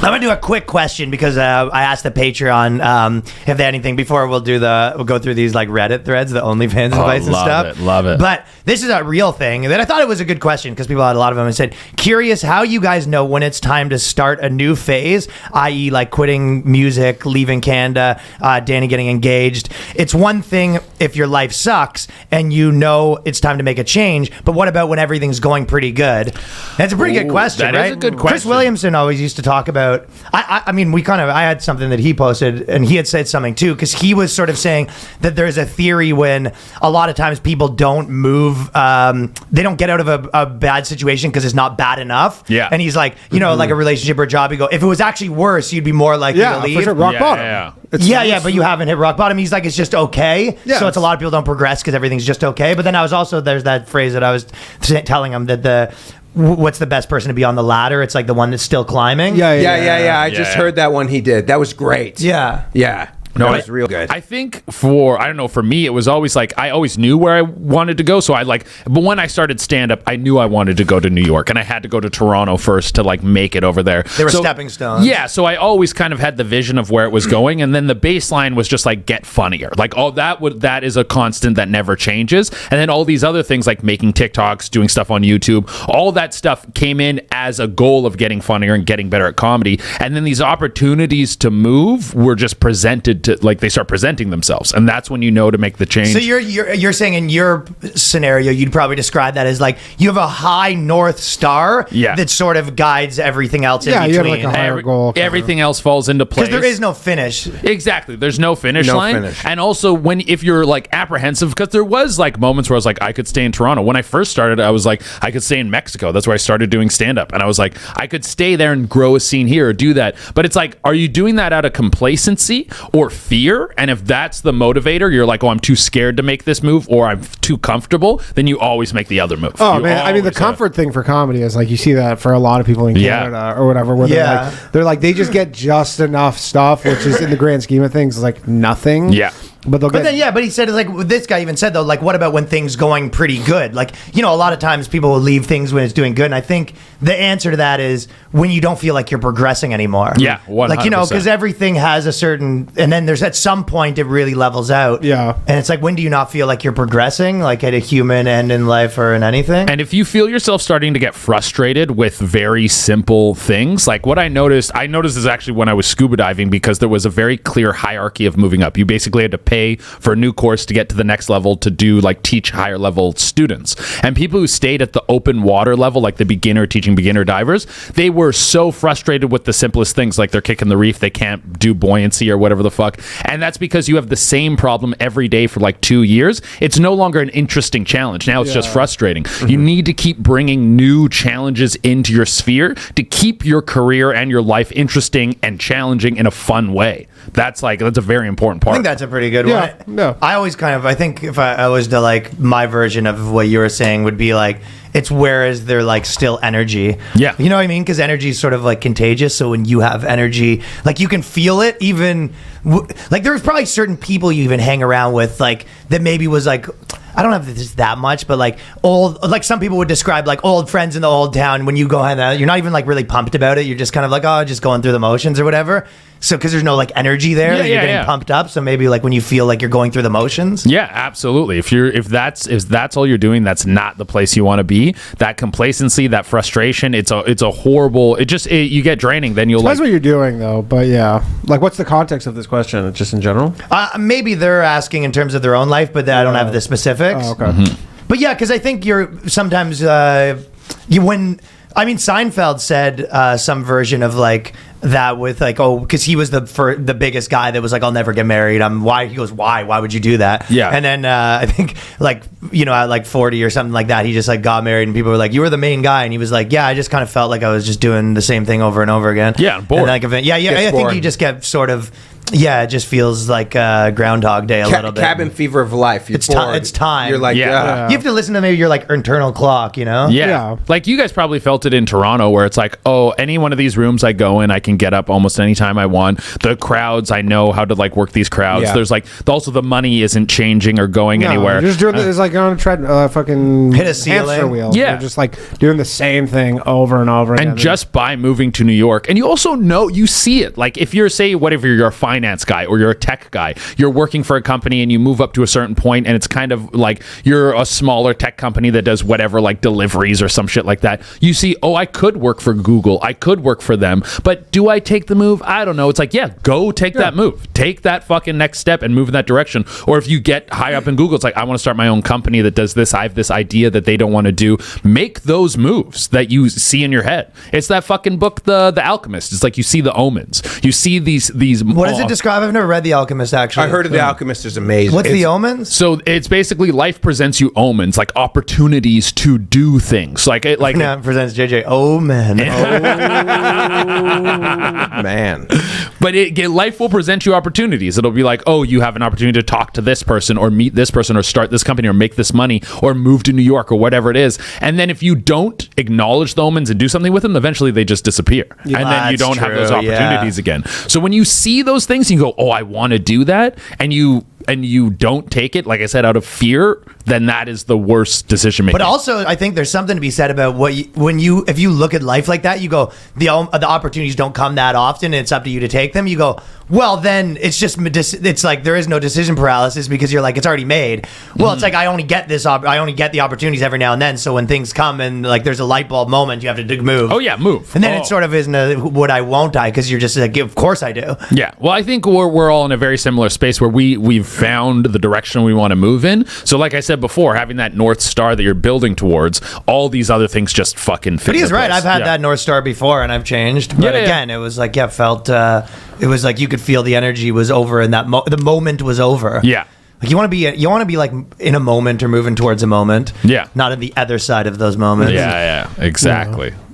I'm gonna do a quick question because I asked the Patreon if they had anything before we'll go through these like Reddit threads, the OnlyFans advice and stuff. Love it. But this is a real thing that I thought it was a good question because people had a lot of them and said, curious how you guys know when it's time to start a new phase, i.e. like quitting music, leaving Canada, Danny getting engaged. It's one thing if your life sucks and you know it's time to make a change, but what about when everything's going pretty good? That's a pretty good question, that right? is a good question. Chris Williamson always used to talk about, I mean, I had something that he posted and he had said something too, because he was sort of saying that there's a theory when a lot of times people don't move, they don't get out of a bad situation because it's not bad enough. Yeah. And he's like, you know, like a relationship or a job, you go, if it was actually worse, you'd be more likely to leave. For sure, rock bottom. Yeah, but you haven't hit rock bottom. He's like, it's just okay. Yeah, so it's a lot of people don't progress because everything's just okay. But then I was also, there's that phrase that I was telling him that what's the best person to be on the ladder? It's like the one that's still climbing. Yeah. I just heard that one he did. That was great. Yeah. No, it was real good. I think for me, it was always like, I always knew where I wanted to go. So but when I started stand up, I knew I wanted to go to New York and I had to go to Toronto first to like make it over there. They were stepping stones. Yeah. So I always kind of had the vision of where it was going. And then the baseline was just like, get funnier. Like, that is a constant that never changes. And then all these other things like making TikToks, doing stuff on YouTube, all that stuff came in as a goal of getting funnier and getting better at comedy. And then these opportunities to move were just presented to, like, they start presenting themselves, and that's when you know to make the change. So you're saying in your scenario, you'd probably describe that as like you have a high North Star that sort of guides everything else in between. You have like a higher goal. Everything else falls into place. Because there is no finish. Exactly. There's no finish line. And also if you're like apprehensive, because there was like moments where I was like, I could stay in Toronto. When I first started, I was like, I could stay in Mexico. That's where I started doing stand-up. And I was like, I could stay there and grow a scene here or do that. But it's like, are you doing that out of complacency or fear? And if that's the motivator, you're like, oh, I'm too scared to make this move, or I'm too comfortable, then you always make the other move. Oh, man. I mean, the comfort thing for comedy is like, you see that for a lot of people in Canada or whatever, where they're like, they just get just enough stuff, which is in the grand scheme of things, like nothing. Yeah. But he said, like, this guy even said, though, like, what about when things going pretty good? Like, you know, a lot of times people will leave things when it's doing good. And I think the answer to that is when you don't feel like you're progressing anymore. Yeah, 100%. Like, you know, because everything has a certain, and then there's at some point it really levels out. Yeah. And it's like, when do you not feel like you're progressing, like at a human end in life or in anything? And if you feel yourself starting to get frustrated with very simple things, like what I noticed this actually when I was scuba diving, because there was a very clear hierarchy of moving up. You basically had to pay for a new course to get to the next level to do like teach higher level students. And people who stayed at the open water level, like the beginner teaching beginner divers, they were so frustrated with the simplest things, like they're kicking the reef, they can't do buoyancy or whatever the fuck. And that's because you have the same problem every day for like 2 years. It's no longer an interesting challenge. Now it's just frustrating. Mm-hmm. You need to keep bringing new challenges into your sphere to keep your career and your life interesting and challenging in a fun way. That's a very important part. I think that's a pretty good one. No. I always I think if I was to like, my version of what you were saying would be like, it's where is there like still energy? Yeah. You know what I mean? Because energy is sort of like contagious. So when you have energy, like you can feel it even, like there's probably certain people you even hang around with like that maybe was like, I don't know if it's that much, but like old, like some people would describe like old friends in the old town. When you go hang out, you're not even like really pumped about it. You're just kind of like, oh, just going through the motions or whatever. So because there's no like energy there, you're getting pumped up. So maybe like when you feel like you're going through the motions. Yeah, absolutely. If that's all you're doing, that's not the place you want to be. That complacency, that frustration, it's a horrible. You get draining. Then you'll depends what you're doing though. But yeah, like what's the context of this question? Just in general. Maybe they're asking in terms of their own life, but I don't have the specifics. Oh, okay. Mm-hmm. But yeah, because I think you're sometimes Seinfeld said some version of like that with like, oh, because he was the biggest guy that was like, I'll never get married. He goes, why would you do that? Yeah. And then I think like, you know, at like 40 or something like that, he just like got married and people were like, you were the main guy. And he was like, yeah, I just kind of felt like I was just doing the same thing over and over again. Yeah, bored. And like, I think you just get sort of, Yeah, it just feels like Groundhog Day a little bit. Cabin fever of life. You're It's bored. it's time. You're like, Yeah. You have to listen to maybe your like internal clock, you know? Yeah. Like you guys probably felt it in Toronto where it's like, oh, any one of these rooms I go in, I can get up almost anytime I want. The crowds, I know how to like work these crowds. Yeah. There's like, also the money isn't changing or going anywhere. You're just doing it's like on a fucking Hit a ceiling. hamster wheel. Yeah. You're just like doing the same thing over and over again. And just by moving to New York, and you also know, you see it. Like if you're, say, whatever, you're a finance guy or you're a tech guy, you're working for a company and you move up to a certain point and it's kind of like you're a smaller tech company that does whatever, like deliveries or some shit like that. You see, oh, I could work for Google. I could work for them. But do I take the move? I don't know. It's like, yeah, go take that move. Take that fucking next step and move in that direction. Or if you get high up in Google, it's like, I want to start my own company that does this. I have this idea that they don't want to do. Make those moves that you see in your head. It's that fucking book, The Alchemist. It's like you see the omens. You see these. What does it describe? I've never read The Alchemist, actually. I heard of The Alchemist is amazing. What's The Omens? So it's basically life presents you omens, like opportunities to do things. Like it, like Now it presents JJ Omen. Man. But life will present you opportunities. It'll be like, oh, you have an opportunity to talk to this person or meet this person or start this company or make this money or move to New York or whatever it is. And then if you don't acknowledge the omens and do something with them, eventually they just disappear. And then you don't have those opportunities again. So when you see those things and you go, oh, I want to do that, and you don't take it, like I said, out of fear, then that is the worst decision making. But also, I think there's something to be said about if you look at life like that, you go, the opportunities don't come that often, and it's up to you to take them. You go, well, then it's like there is no decision paralysis because you're like, it's already made. Well, it's like I only get the opportunities every now and then. So when things come and like there's a light bulb moment, you have to move. Oh yeah, move. And then it sort of isn't a would I, won't I? Because you're just like, of course I do. Yeah. Well, I think we're all in a very similar space where we've found the direction we want to move in. So like I said before, having that North Star that you're building towards, all these other things just fucking fit. But he's into right. place. I've had that North Star before and I've changed. But again, it was like, it was like you could feel the energy was over and that the moment was over. Yeah. Like you want to be like in a moment or moving towards a moment. Yeah. Not in the other side of those moments. Yeah, exactly.